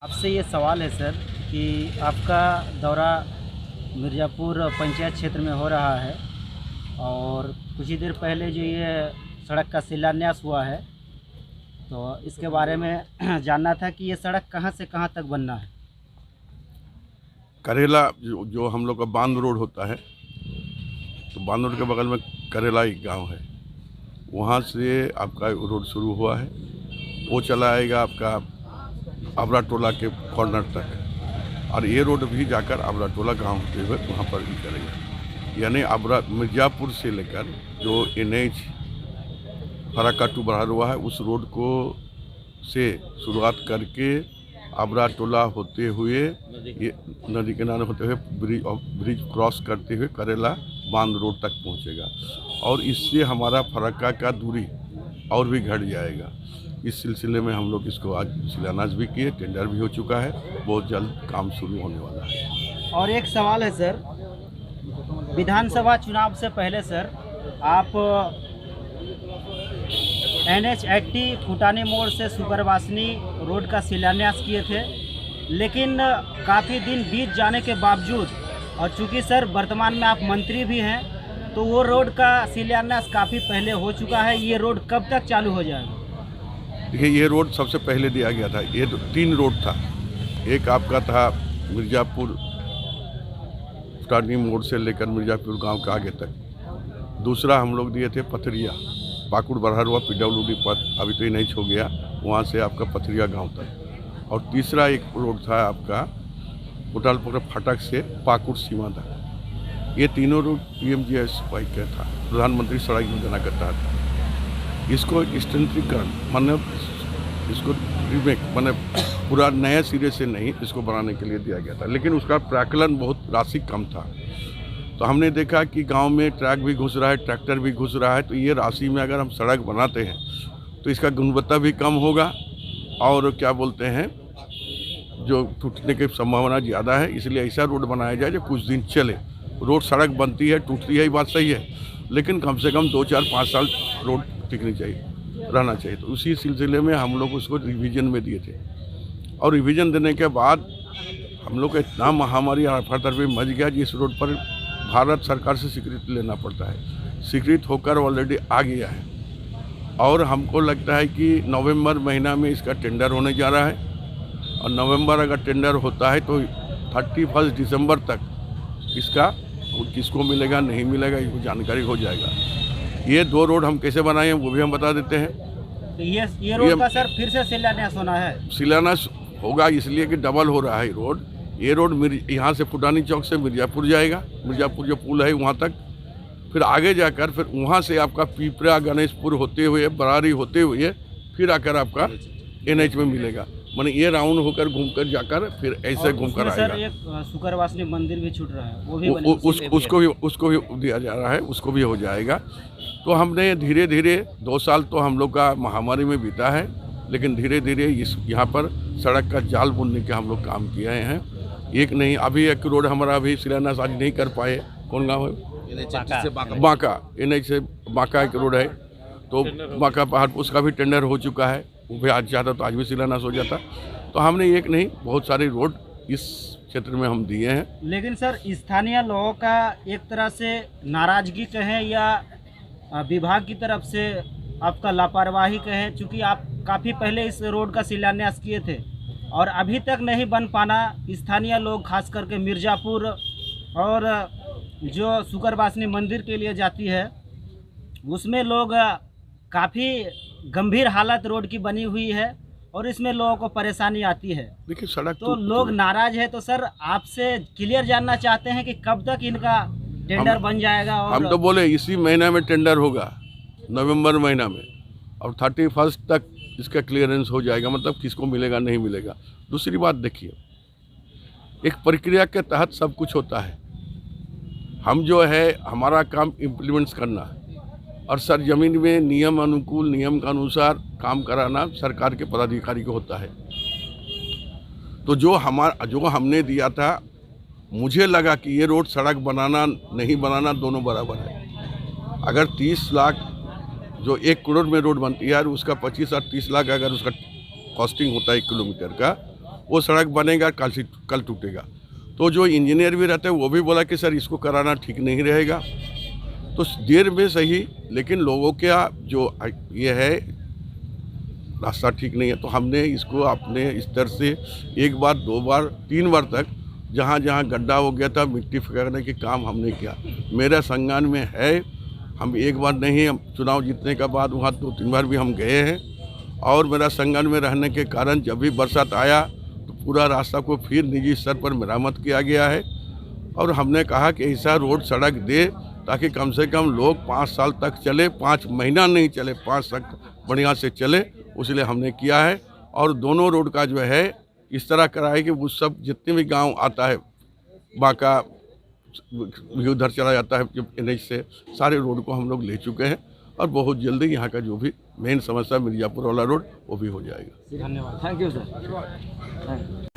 आपसे ये सवाल है सर कि आपका दौरा मिर्ज़ापुर पंचायत क्षेत्र में हो रहा है और कुछ ही देर पहले जो ये सड़क का शिलान्यास हुआ है, तो इसके बारे में जानना था कि ये सड़क कहाँ से कहाँ तक बनना है। करेला जो हम लोग का बांध रोड होता है, तो बांध रोड के बगल में करेला एक गांव है, वहाँ से आपका रोड शुरू हुआ है। वो चला आएगा आपका आबरा टोला के कॉर्नर तक, और ये रोड भी जाकर आबरा टोला गांव होते हुए वहाँ पर भी करेगा। यानी आबरा मिर्ज़ापुर से लेकर जो NH फराक्का टू बरहरुआ है, उस रोड को से शुरुआत करके आबरा टोला होते हुए ये नदी किनारे होते हुए ब्रिज क्रॉस करते हुए करेला बांध रोड तक पहुंचेगा, और इससे हमारा फराक्का का दूरी और भी घट जाएगा। इस सिलसिले में हम लोग इसको आज शिलान्यास भी किए, टेंडर भी हो चुका है, बहुत जल्द काम शुरू होने वाला है। और एक सवाल है सर, विधानसभा चुनाव से पहले सर आप NH 80 फुटानी मोड़ से सुपरवासनी रोड का शिलान्यास किए थे, लेकिन काफ़ी दिन बीत जाने के बावजूद और चूँकि सर वर्तमान में आप मंत्री भी हैं, तो वो रोड का शिलान्यास काफ़ी पहले हो चुका है। ये रोड कब तक चालू हो जाएगा? देखिए, ये रोड सबसे पहले दिया गया था। ये 3 रोड था। एक आपका था मिर्ज़ापुर फुटानी मोड़ से लेकर मिर्ज़ापुर गांव के आगे तक। दूसरा हम लोग दिए थे पथरिया, पाकुड़ बरहरुआ PWD पथ, अभी तो NH हो गया, वहाँ से आपका पथरिया गांव तक। और तीसरा एक रोड था आपका कोटालपुर फाटक से पाकुड़ सीमा तक। ये तीनों रोड PMGSY का था, प्रधानमंत्री सड़क योजना का तहत। इसको स्टैंडर्डीकरण माने इसको रिमेक माने पूरा नया सिरे से नहीं, इसको बनाने के लिए दिया गया था, लेकिन उसका प्राकलन बहुत राशि कम था। तो हमने देखा कि गांव में ट्रक भी घुस रहा है, ट्रैक्टर भी घुस रहा है, तो ये राशि में अगर हम सड़क बनाते हैं तो इसका गुणवत्ता भी कम होगा और क्या बोलते हैं, जो टूटने की संभावना ज़्यादा है। इसलिए ऐसा रोड बनाया जाए जो कुछ दिन चले। रोड सड़क बनती है, टूटती है, ये बात सही है, लेकिन कम से कम 2, 4, 5 साल रोड टिकनी चाहिए, रहना चाहिए। तो उसी सिलसिले में हम लोग उसको रिवीजन में दिए थे, और रिवीजन देने के बाद हम लोग का इतना महामारी अफरा-तफरी मच गया, जिस रोड पर भारत सरकार से स्वीकृति लेना पड़ता है। स्वीकृत होकर ऑलरेडी आ गया है, और हमको लगता है कि नवंबर महीना में इसका टेंडर होने जा रहा है, और नवंबर अगर टेंडर होता है तो 31 दिसंबर तक इसका किसको मिलेगा नहीं मिलेगा ये जानकारी हो जाएगा। ये 2 रोड हम कैसे बनाए हैं वो भी हम बता देते हैं। तो ये रोड का सर फिर से शिलान्यास होना है? शिलान्यास होगा इसलिए कि डबल हो रहा है रोड। ये रोड यहाँ से फुटानी चौक से मिर्ज़ापुर जाएगा, मिर्ज़ापुर जो पुल है वहाँ तक, फिर आगे जाकर फिर वहाँ से आपका पीपरा गणेशपुर होते हुए बरारी होते हुए फिर आकर आपका NH में मिलेगा। माने ये राउंड होकर घूमकर जाकर फिर ऐसे घूमकर आएगा। सर एक सुकरवासनी मंदिर भी छूट रहा है, वो भी उसको भी दिया जा रहा है, उसको भी हो जाएगा। तो हमने धीरे धीरे 2 साल तो हम लोग का महामारी में बीता है, लेकिन धीरे धीरे इस यहाँ पर सड़क का जाल बुनने के हम लोग काम किए हैं। एक नहीं, अभी एक रोड हमारा अभी शिलान्यास आज नहीं कर पाए। कौन गाँव है? बांका, NH से बांका एक रोड है, तो बांका पहाड़, उसका भी टेंडर हो चुका है। वो भी आज चाहता तो आज भी शिलान्यास हो जाता। तो हमने एक नहीं बहुत सारे रोड इस क्षेत्र में हम दिए हैं। लेकिन सर स्थानीय लोगों का एक तरह से नाराजगी कहें या विभाग की तरफ से आपका लापरवाही कहें, चूँकि आप काफ़ी पहले इस रोड का शिलान्यास किए थे और अभी तक नहीं बन पाना, स्थानीय लोग खास करके मिर्ज़ापुर और जो सुकरवासनी मंदिर के लिए जाती है उसमें लोग काफ़ी गंभीर हालत रोड की बनी हुई है और इसमें लोगों को परेशानी आती है। देखिए सड़क तो लोग नाराज है, तो सर आपसे क्लियर जानना चाहते हैं कि कब तक इनका टेंडर बन जाएगा। और हम तो बोले इसी महीना में टेंडर होगा, नवंबर महीना में, और 31 तक इसका क्लियरेंस हो जाएगा, मतलब किसको मिलेगा नहीं मिलेगा। दूसरी बात देखिए, एक प्रक्रिया के तहत सब कुछ होता है। हम जो है हमारा काम इम्प्लीमेंट्स करना है, और सरजमीन में नियम अनुकूल नियम के अनुसार काम कराना सरकार के पदाधिकारी को होता है। तो जो हमने दिया था, मुझे लगा कि ये रोड सड़क बनाना नहीं बनाना दोनों बराबर है। अगर 30 लाख जो 1 करोड़ में रोड बनती है, उसका 25 और 30 लाख अगर उसका कॉस्टिंग होता है 1 किलोमीटर का, वो सड़क बनेगा, कल टूटेगा। तो जो इंजीनियर भी रहते हैं वो भी बोला कि सर इसको कराना ठीक नहीं रहेगा। तो देर में सही, लेकिन लोगों का जो ये है रास्ता ठीक नहीं है। तो हमने इसको अपने स्तर से 1 बार 2 बार 3 बार तक जहाँ जहाँ गड्ढा हो गया था मिट्टी फेंकने के काम हमने किया। मेरा संज्ञान में है, हम 1 बार नहीं, हम चुनाव जीतने के बाद वहाँ 2-3 बार भी हम गए हैं। और मेरा संज्ञान में रहने के कारण जब भी बरसात आया तो पूरा रास्ता को फिर निजी स्तर पर मरम्मत किया गया है। और हमने कहा कि ऐसा रोड सड़क दे ताकि कम से कम लोग 5 साल तक चले, 5 महीना नहीं चले, 5 साल बढ़िया से चले, इसलिए हमने किया है। और दोनों रोड का जो है इस तरह करा है कि वो सब जितने भी गांव आता है बाका उधर चला जाता है NH से, सारे रोड को हम लोग ले चुके हैं। और बहुत जल्दी यहाँ का जो भी मेन समस्या मिर्ज़ापुर वाला रोड वो भी हो जाएगा। धन्यवाद, थैंक यू सर।